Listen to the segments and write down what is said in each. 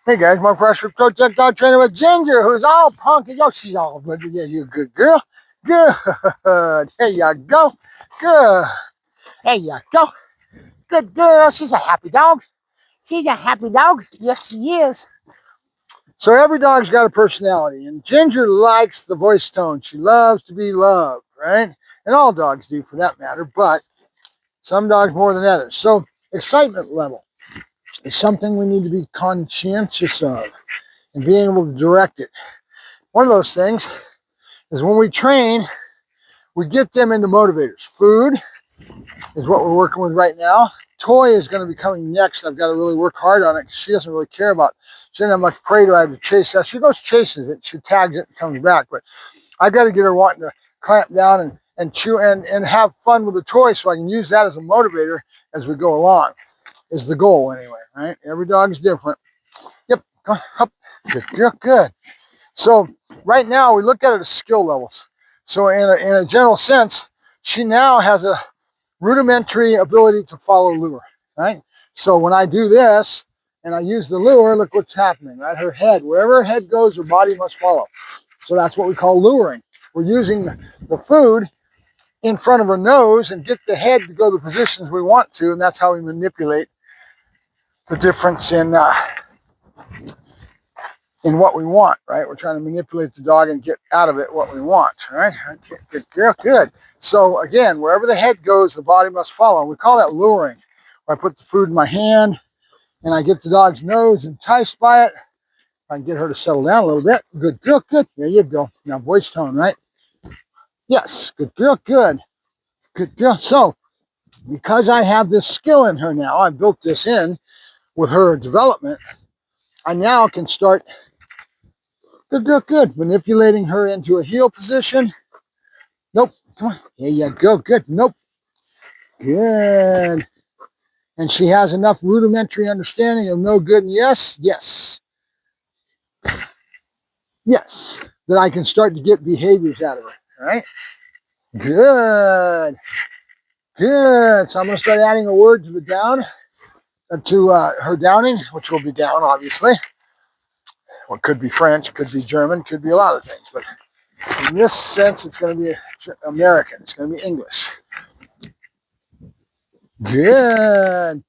Hey guys, Mark Ferrasci, Coach Tech Dog Trainer with Ginger, who's all punky. Oh, she's all good. Yeah, you good girl. Good. There you go. Good. There you go. Good girl. She's a happy dog. She's a happy dog. Yes, she is. So every dog's got a personality, and Ginger likes the voice tone. She loves to be loved, right? And all dogs do for that matter, but some dogs more than others. So excitement level is something we need to be conscientious of and being able to direct it. One of those things is when we train, we get them into motivators. Food is what we're working with right now. Toy is going to be coming next. I've got to really work hard on it because she doesn't really care about, she doesn't have much prey to have to chase that. She goes chases it, she tags it and comes back. But I've got to get her wanting to clamp down and chew and have fun with the toy so I can use that as a motivator as we go along, is the goal anyway, right? Every dog is different. Yep, come on, up, good, good. So right now we look at it as skill levels. So in a general sense, she now has a rudimentary ability to follow lure, right? So when I do this and I use the lure, look what's happening, right? Her head, wherever her head goes, her body must follow. So that's what we call luring. We're using the food in front of her nose and get the head to go the positions we want to, and that's how we manipulate the difference in what we want, right? We're trying to manipulate the dog and get out of it what we want, right? Okay, good girl, good. So again, wherever the head goes, the body must follow. We call that luring. Where I put the food in my hand and I get the dog's nose enticed by it. I can get her to settle down a little bit. Good girl, good. There you go. Now voice tone, right? Yes, good girl, good. Good girl. So because I have this skill in her now, I built this in with her development, I now can start good girl, good. Manipulating her into a heel position. Nope. Come on. There you go. Good. Nope. Good. And she has enough rudimentary understanding of no good and yes, yes, yes, that I can start to get behaviors out of her. All right. Good. Good. So I'm going to start adding a word to the down, to her downing, which will be down, obviously. Well, it could be French, could be German, could be a lot of things, but in this sense, it's going to be American. It's going to be English. Good.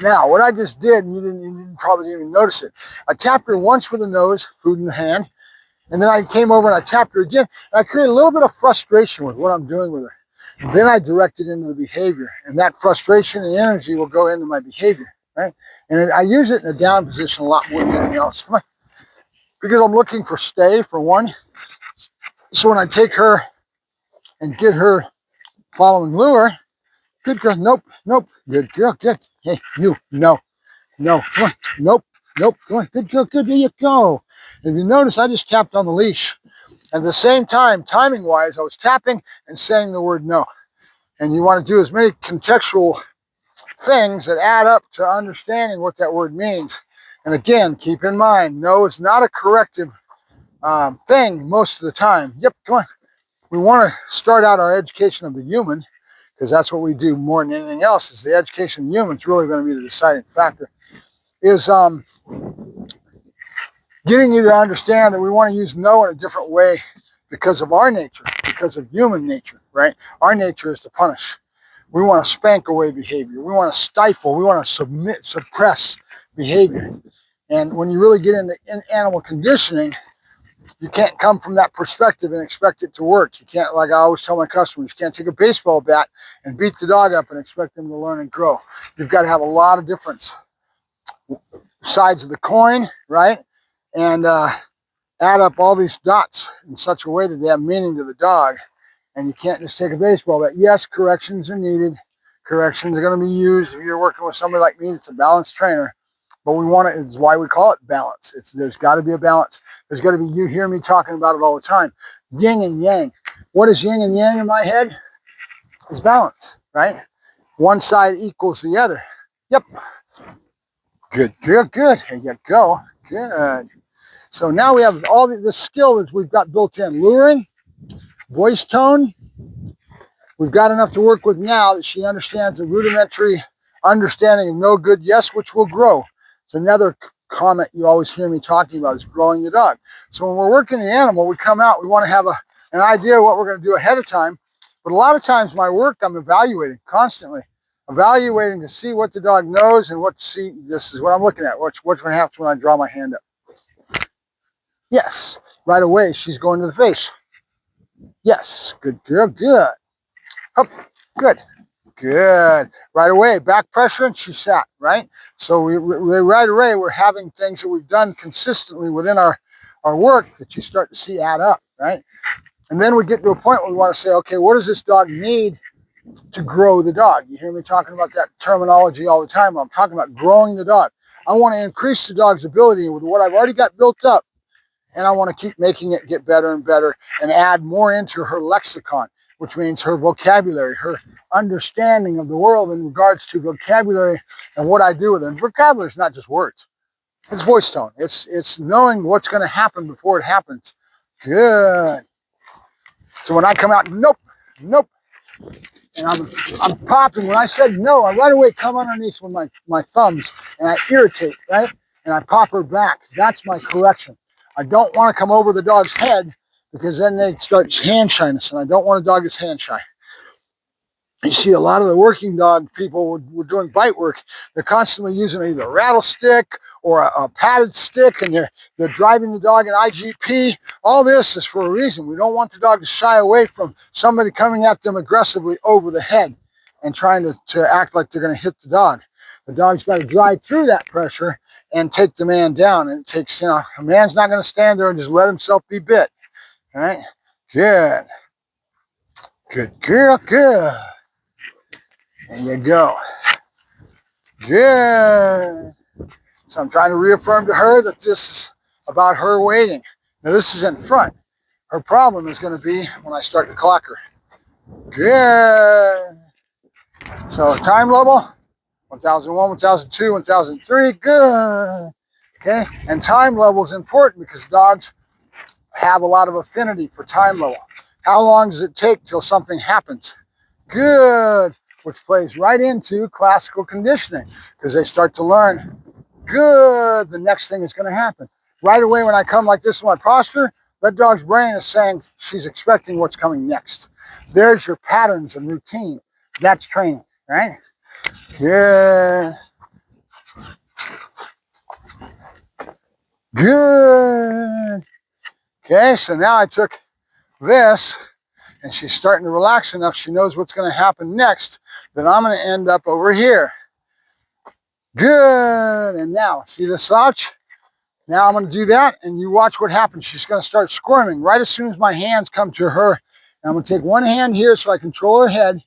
Now, what I just did, and you probably didn't even notice it, I tapped her once with the nose, food in the hand, and then I came over and I tapped her again, and I created a little bit of frustration with what I'm doing with her. And then I directed into the behavior, and that frustration and energy will go into my behavior, right? And I use it in a down position a lot more than anything else. Come on. Because I'm looking for stay, for one. So when I take her and get her following lure, good girl, nope, nope, good girl, good. Hey, you, no, no, come on, nope, nope, come on, good girl, good, there you go. And if you notice, I just tapped on the leash. At the same time, timing-wise, I was tapping and saying the word no. And you want to do as many contextual things that add up to understanding what that word means. And again, keep in mind, no is not a corrective thing most of the time. Yep, come on. We want to start out our education of the human, because that's what we do more than anything else, is the education of the human is really going to be the deciding factor, is getting you to understand that we want to use no in a different way because of our nature, because of human nature, right? Our nature is to punish. We want to spank away behavior. We want to stifle. We want to suppress behavior. And when you really get into animal conditioning, you can't come from that perspective and expect it to work. You can't, like I always tell my customers, you can't take a baseball bat and beat the dog up and expect them to learn and grow. You've got to have a lot of different sides of the coin, right? And add up all these dots in such a way that they have meaning to the dog. And you can't just take a baseball bat. Yes, corrections are needed. Corrections are going to be used if you're working with somebody like me that's a balanced trainer. But we want it, it's why we call it balance. There's got to be a balance. There's got to be, you hear me talking about it all the time, yin and yang. What is yin and yang in my head? Is balance, right? One side equals the other. Yep. Good, good, good. Here you go. Good. So now we have all the skill that we've got built in. Luring, voice tone. We've got enough to work with now that she understands the rudimentary understanding of no good, yes, which will grow. It's another comment you always hear me talking about is growing the dog. So when we're working the animal, we come out, we want to have an idea of what we're going to do ahead of time. But a lot of times my work, I'm evaluating constantly, evaluating to see what the dog knows and what to see. This is what I'm looking at. What's going to happen when I draw my hand up? Yes, right away she's going to the face. Yes, good girl, good. Up, good. Good. Right away, back pressure, and she sat, right? So we right away, we're having things that we've done consistently within our work that you start to see add up, right? And then we get to a point where we want to say, okay, what does this dog need to grow the dog? You hear me talking about that terminology all the time. I'm talking about growing the dog. I want to increase the dog's ability with what I've already got built up, and I want to keep making it get better and better and add more into her lexicon, which means her vocabulary, her understanding of the world in regards to vocabulary and what I do with it. And vocabulary is not just words. It's voice tone. It's knowing what's going to happen before it happens. Good. So when I come out, nope, nope, and I'm popping. When I said no, I right away come underneath with my thumbs and I irritate, right? And I pop her back. That's my correction. I don't want to come over the dog's head because then they start hand shyness, and I don't want a dog that's hand shy. You see a lot of the working dog people were doing bite work. They're constantly using either a rattlestick or a padded stick, and they're driving the dog in IGP. All this is for a reason. We don't want the dog to shy away from somebody coming at them aggressively over the head and trying to act like they're going to hit the dog. The dog's got to drive through that pressure and take the man down. And it takes, a man's not going to stand there and just let himself be bit. All right? Good. Good girl, good. There you go. Good. So I'm trying to reaffirm to her that this is about her waiting. Now this is in front. Her problem is going to be when I start to clock her. Good. So time level, 1001, 1002, 1003. Good. Okay. And time level is important because dogs have a lot of affinity for time level. How long does it take till something happens? Good. Which plays right into classical conditioning because they start to learn, good, the next thing is going to happen. Right away when I come like this in my posture, that dog's brain is saying she's expecting what's coming next. There's your patterns and routine. That's training, right? Good. Good. Okay, so now I took this, and she's starting to relax enough. She knows what's going to happen next. Then I'm going to end up over here. Good. And now, see the slouch? Now I'm going to do that, and you watch what happens. She's going to start squirming right as soon as my hands come to her. And I'm going to take one hand here so I control her head.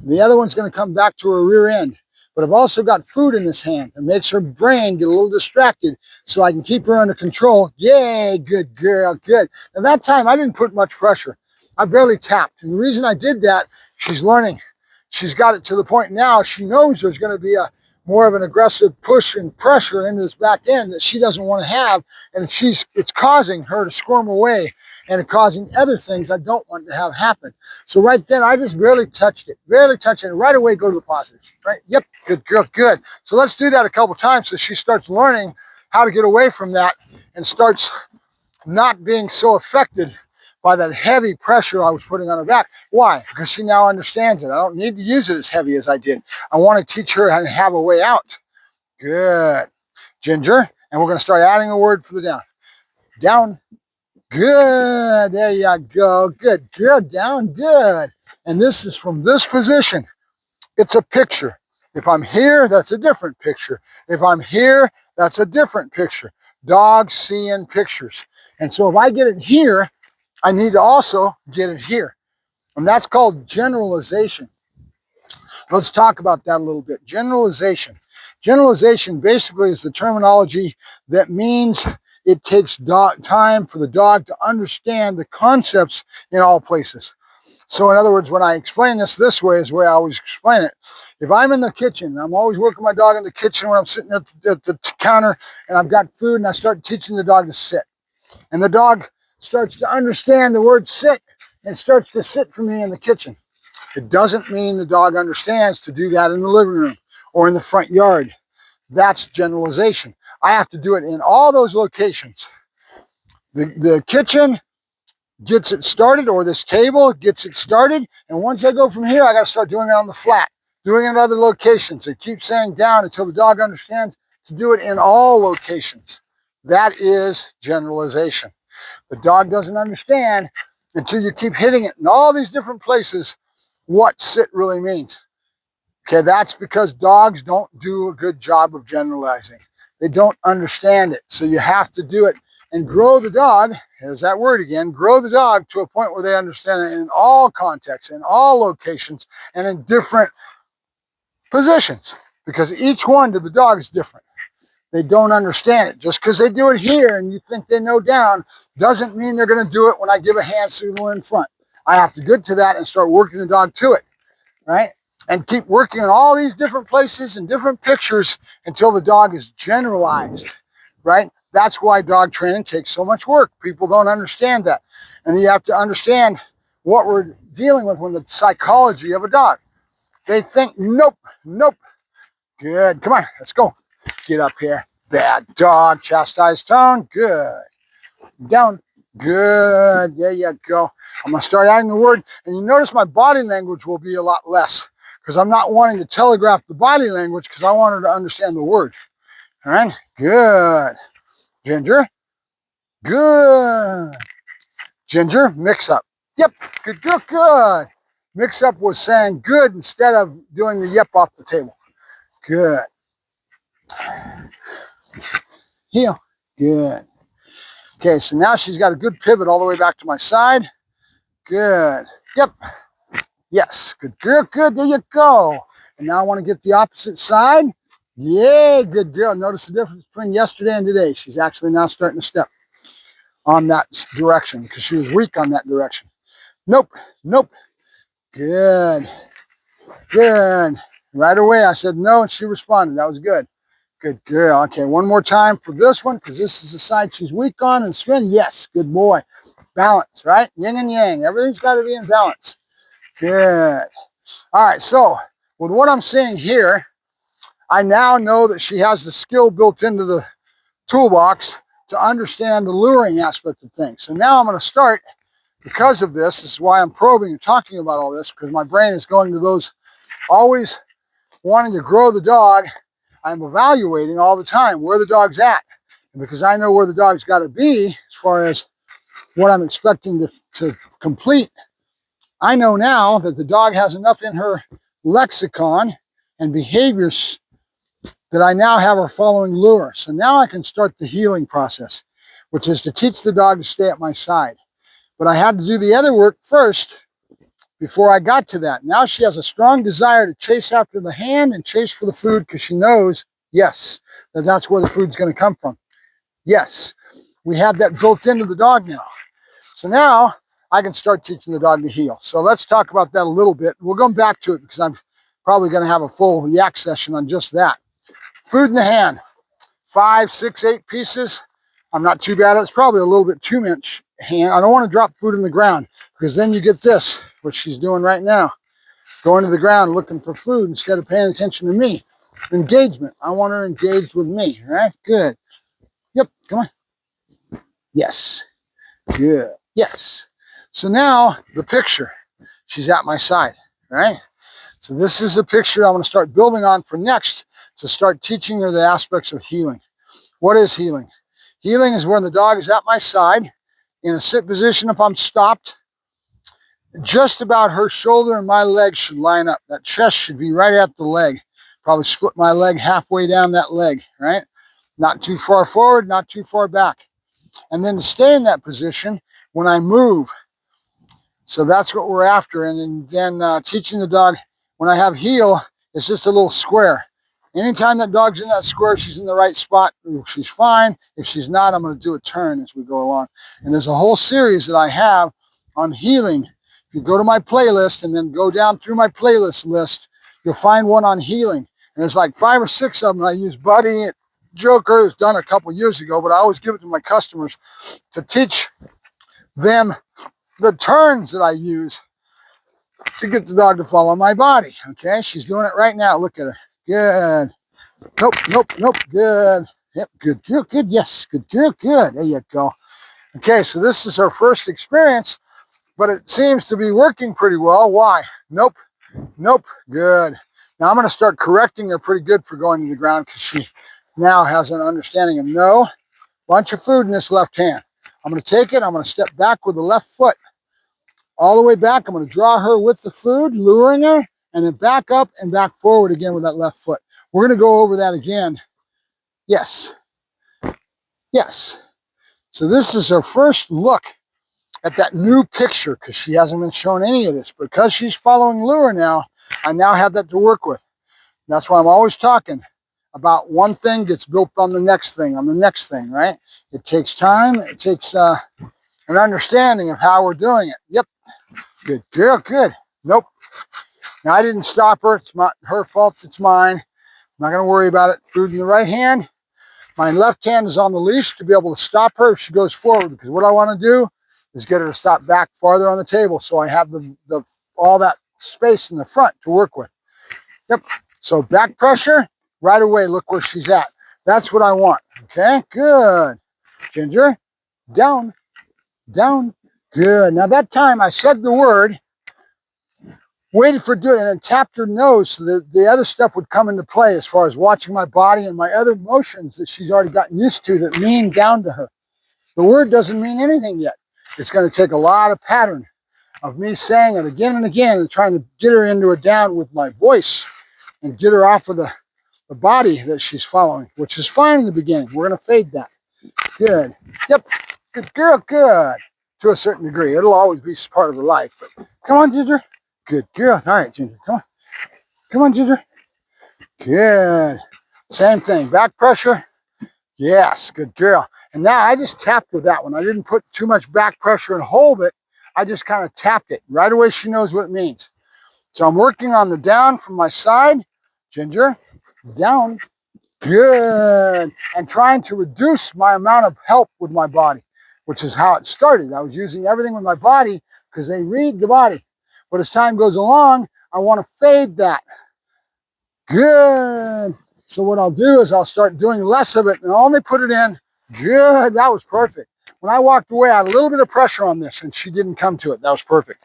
The other one's going to come back to her rear end. But I've also got food in this hand. It makes her brain get a little distracted so I can keep her under control. Yay, good girl, good. Now that time I didn't put much pressure. I barely tapped. And the reason I did that, she's learning. She's got it to the point now she knows there's going to be more of an aggressive push and pressure into this back end that she doesn't want to have, and it's causing her to squirm away and causing other things I don't want to have happen. So right then, I just barely touched it, and right away go to the positive, right? Yep, good girl, good. So let's do that a couple times so she starts learning how to get away from that and starts not being so affected by that heavy pressure I was putting on her back. Why? Because she now understands it. I don't need to use it as heavy as I did. I want to teach her how to have a way out. Good. Ginger. And we're going to start adding a word for the down. Down. Good. There you go. Good. Good. Down. Good. And this is from this position. It's a picture. If I'm here, that's a different picture. If I'm here, that's a different picture. Dogs seeing pictures. And so if I get it here, I need to also get it here. And that's called generalization. Let's talk about that a little bit. Generalization. Generalization basically is the terminology that means it takes time for the dog to understand the concepts in all places. So in other words, when I explain this way is the way I always explain it. If I'm in the kitchen, I'm always working my dog in the kitchen when I'm sitting at the counter and I've got food and I start teaching the dog to sit. And the dog starts to understand the word sit and starts to sit for me in the kitchen. It doesn't mean the dog understands to do that in the living room or in the front yard. That's generalization. I have to do it in all those locations. The kitchen gets it started, or this table gets it started, and once I go from here, I got to start doing it on the flat, doing it in other locations, and keep saying down until the dog understands to do it in all locations. That is generalization. The dog doesn't understand until you keep hitting it in all these different places what sit really means. Okay, that's because dogs don't do a good job of generalizing. They don't understand it. So you have to do it and grow the dog. There's that word again. Grow the dog to a point where they understand it in all contexts, in all locations, and in different positions. Because each one to the dog is different. They don't understand it. Just because they do it here and you think they know down doesn't mean they're going to do it when I give a hand signal in front. I have to get to that and start working the dog to it, right? And keep working in all these different places and different pictures until the dog is generalized, right? That's why dog training takes so much work. People don't understand that. And you have to understand what we're dealing with when the psychology of a dog. They think, nope, nope. Good, come on, let's go. Get up here. Bad dog, chastise tone, good. Down, good, there you go. I'm gonna start adding the word, and you notice my body language will be a lot less because I'm not wanting to telegraph the body language because I want her to understand the word. All right, good. Ginger, good. Ginger, mix up. Yep, good, good, good. Mix up was saying good instead of doing the yep off the table. Good. Heel, good. Okay, so now she's got a good pivot all the way back to my side. Good. Yep. Yes. Good girl. Good. There you go. And now I want to get the opposite side. Yay. Good girl. Notice the difference between yesterday and today. She's actually now starting to step on that direction because she was weak on that direction. Nope. Nope. Good. Good. Right away I said no and she responded. That was good. Good girl. Okay, one more time for this one because this is the side she's weak on. And spin. Yes. Good boy. Balance, right? Yin and yang. Everything's got to be in balance. Good. All right, so with what I'm seeing here, I now know that she has the skill built into the toolbox to understand the luring aspect of things. So now I'm going to start, because of this is why I'm probing and talking about all this, because my brain is going to those always wanting to grow the dog. I'm evaluating all the time where the dog's at. And because I know where the dog's got to be as far as what I'm expecting to complete, I know now that the dog has enough in her lexicon and behaviors that I now have her following lure. So now I can start the healing process, which is to teach the dog to stay at my side. But I had to do the other work first before I got to that. Now she has a strong desire to chase after the hand and chase for the food because she knows, yes, that that's where the food's going to come from. Yes, we have that built into the dog now. So now I can start teaching the dog to heel. So let's talk about that a little bit. We'll go back to it because I'm probably going to have a full yak session on just that. Food in the hand, 5, 6, 8 pieces. I'm not too bad at it. It's probably a little bit too much hand. I don't want to drop food in the ground because then you get this, what she's doing right now. Going to the ground looking for food instead of paying attention to me. Engagement. I want her engaged with me, right? Good. Yep, come on. Yes. Good. Yes. So now the picture. She's at my side, right? So this is the picture I'm going to start building on for next to start teaching her the aspects of healing. What is healing? Healing is when the dog is at my side in a sit position if I'm stopped. Just about her shoulder and my leg should line up. That chest should be right at the leg. Probably split my leg halfway down that leg, right? Not too far forward, not too far back. And then to stay in that position when I move. So that's what we're after. And then teaching the dog, when I have heel, it's just a little square. Anytime that dog's in that square, she's in the right spot, she's fine. If she's not, I'm going to do a turn as we go along. And there's a whole series that I have on healing. If you go to my playlist and then go down through my playlist list, you'll find one on healing. And there's like 5 or 6 of them. I use Buddy, Joker, it was done a couple years ago, but I always give it to my customers to teach them the turns that I use to get the dog to follow my body. Okay, she's doing it right now. Look at her. Good. Nope, nope, nope. Good. Yep, good girl, good. Yes, good girl, good. There you go. Okay, so this is her first experience, but it seems to be working pretty well. Why? Nope, nope, good. Now I'm going to start correcting her pretty good for going to the ground because she now has an understanding of no, bunch of food in this left hand. I'm going to take it, I'm going to step back with the left foot. All the way back, I'm going to draw her with the food, luring her, and then back up and back forward again with that left foot. We're going to go over that again. Yes, yes. So this is her first look at that new picture because she hasn't been shown any of this. Because she's following lure now, I now have that to work with. That's why I'm always talking about one thing gets built on the next thing, right? It takes time. It takes an understanding of how we're doing it. Yep. Good girl, good. Nope. Now, I didn't stop her. It's not her fault. It's mine. I'm not going to worry about it. Food in the right hand. My left hand is on the leash to be able to stop her if she goes forward, because what I want to do is get her to stop back farther on the table so I have all that space in the front to work with. Yep. So back pressure, right away, look where she's at. That's what I want. Okay, good. Ginger, down, down, good. Now that time I said the word, waited for doing it, and then tapped her nose so that the other stuff would come into play as far as watching my body and my other motions that she's already gotten used to that mean down to her. The word doesn't mean anything yet. It's going to take a lot of pattern of me saying it again and again and trying to get her into a down with my voice and get her off of the body that she's following, which is fine in the beginning. We're going to fade that. Good. Yep. Good girl. Good. To a certain degree. It'll always be part of her life. But come on, Ginger. Good girl. All right, Ginger. Come on. Come on, Ginger. Good. Same thing. Back pressure. Yes. Good girl. And now I just tapped with that one. I didn't put too much back pressure and hold it. I just kind of tapped it. Right away, she knows what it means. So I'm working on the down from my side. Ginger. Down. Good. And trying to reduce my amount of help with my body, which is how it started. I was using everything with my body because they read the body. But as time goes along, I want to fade that. Good. So what I'll do is I'll start doing less of it and only put it in. Good. That was perfect. When I walked away, I had a little bit of pressure on this and she didn't come to it. That was perfect.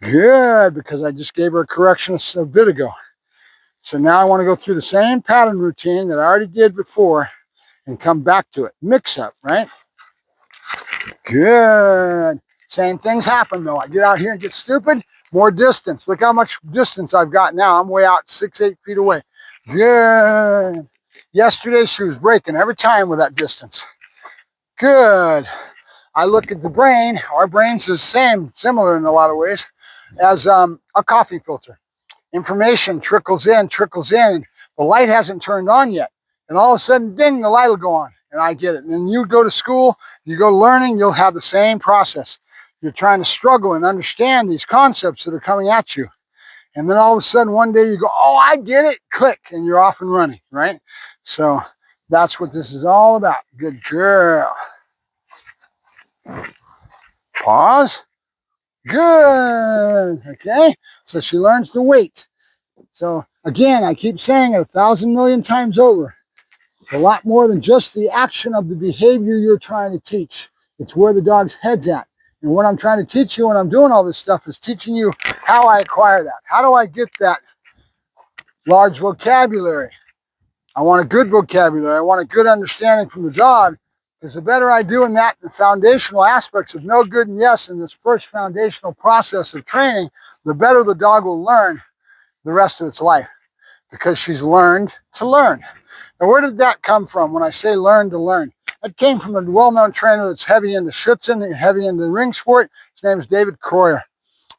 Good, because I just gave her a correction a bit ago. So now I want to go through the same pattern routine that I already did before and come back to it. Mix up, right? Good. Same things happen though. I get out here and get stupid, more distance. Look how much distance I've got now. I'm way out 6, 8 feet away. Good. Yesterday she was breaking every time with that distance. Good. I look at the brain. Our brain's the same, similar in a lot of ways, as a coffee filter. Information trickles in. The light hasn't turned on yet. And all of a sudden, ding, the light will go on. And I get it. And then you go to school, you go learning, you'll have the same process. You're trying to struggle and understand these concepts that are coming at you. And then all of a sudden, one day you go, oh, I get it, click, and you're off and running, right? So that's what this is all about. Good girl. Pause. Good. Okay. So she learns to wait. So again, I keep saying it 1,000 million times over. It's a lot more than just the action of the behavior you're trying to teach. It's where the dog's head's at. And what I'm trying to teach you when I'm doing all this stuff is teaching you how I acquire that. How do I get that large vocabulary? I want a good vocabulary. I want a good understanding from the dog. Because the better I do in that, the foundational aspects of no, good, and yes in this first foundational process of training, the better the dog will learn the rest of its life. Because she's learned to learn. Now, where did that come from when I say learn to learn? That came from a well-known trainer that's heavy into Schutzen and heavy into ring sport. His name is David Croyer.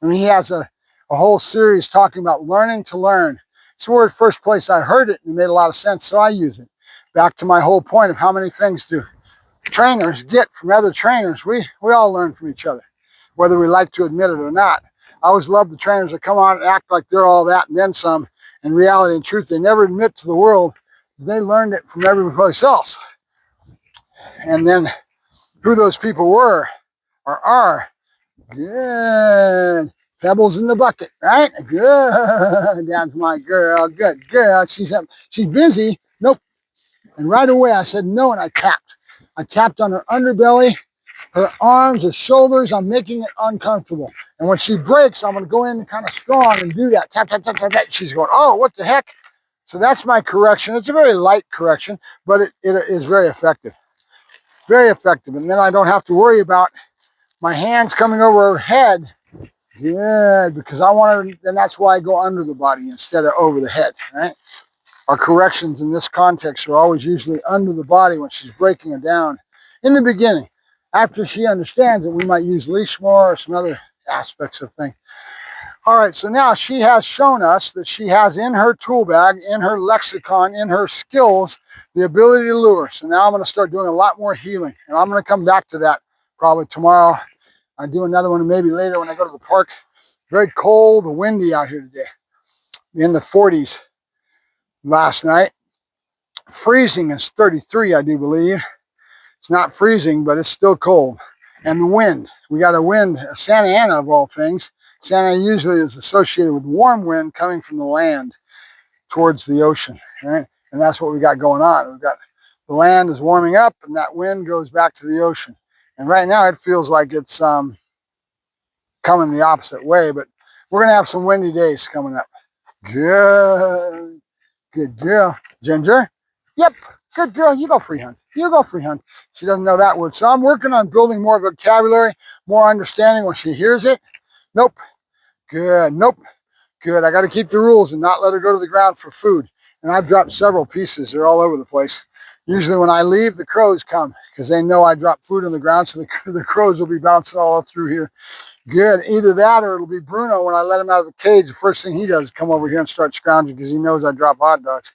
And he has a whole series talking about learning to learn. It's where the first place I heard it and it made a lot of sense, so I use it. Back to my whole point of how many things do trainers get from other trainers. We all learn from each other, whether we like to admit it or not. I always love the trainers that come on and act like they're all that and then some. In reality and truth, they never admit to the world they learned it from everybody else. And then who those people were or are. Good. Pebbles in the bucket, right? Good. That's my girl. Good girl. She's busy. Nope. And right away I said no, and I tapped. I tapped on her underbelly, her arms, her shoulders. I'm making it uncomfortable. And when she breaks, I'm going to go in kind of strong and do that. Tap, tap, tap, tap, tap. She's going, oh, what the heck? So that's my correction. It's a very light correction, but it is very effective. Very effective. And then I don't have to worry about my hands coming over her head. Good, because I want to, and that's why I go under the body instead of over the head, right? Our corrections in this context are always usually under the body when she's breaking it down in the beginning. After she understands it, we might use leash more or some other aspects of things. All right, so now she has shown us that she has in her tool bag, in her lexicon, in her skills, the ability to lure. So now I'm going to start doing a lot more healing, and I'm going to come back to that probably tomorrow. I'll do another one maybe later when I go to the park. Very cold, windy out here today. In the 40s last night. Freezing is 33, I do believe. It's not freezing, but it's still cold. And the wind. We got a wind, Santa Ana of all things. Santa Ana usually is associated with warm wind coming from the land towards the ocean, right? And that's what we got going on. We've got the land is warming up, and that wind goes back to the ocean. And right now it feels like it's coming the opposite way, but we're going to have some windy days coming up. Good. Good girl. Ginger? Yep. Good girl. You go free hunt. You go free hunt. She doesn't know that word. So I'm working on building more vocabulary, more understanding when she hears it. Nope. Good. Nope. Good. I got to keep the rules and not let her go to the ground for food. And I've dropped several pieces. They're all over the place. Usually when I leave, the crows come because they know I drop food on the ground, so the crows will be bouncing all up through here. Good. Either that or it'll be Bruno when I let him out of the cage. The first thing he does is come over here and start scrounging because he knows I drop hot dogs.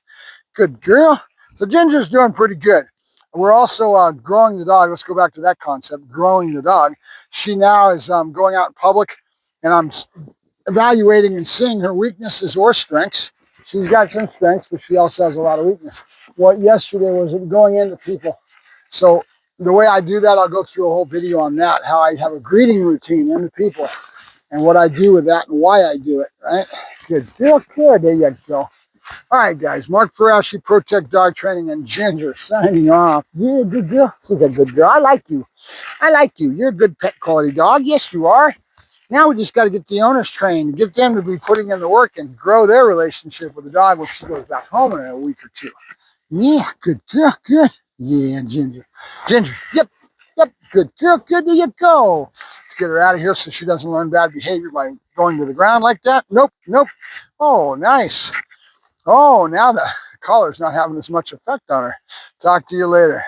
Good girl. So Ginger's doing pretty good. We're also growing the dog. Let's go back to that concept, growing the dog. She now is going out in public, and I'm evaluating and seeing her weaknesses or strengths. She's got some strengths, but she also has a lot of weakness. What yesterday was going into people. So the way I do that, I'll go through a whole video on that, how I have a greeting routine into people and what I do with that and why I do it, right? Good. Good. There you go. All right, guys. Mark Ferrasci, Protect Dog Training, and Ginger signing off. You're a good girl. She's a good girl. I like you. I like you. You're a good pet quality dog. Yes, you are. Now we just got to get the owners trained, get them to be putting in the work and grow their relationship with the dog when she goes back home in a week or two. Yeah, good girl. Good. Yeah, Ginger. Ginger. Yep. Yep. Good girl. Good. There you go. Let's get her out of here so she doesn't learn bad behavior by going to the ground like that. Nope. Nope. Oh, nice. Oh, now the collar's not having as much effect on her. Talk to you later.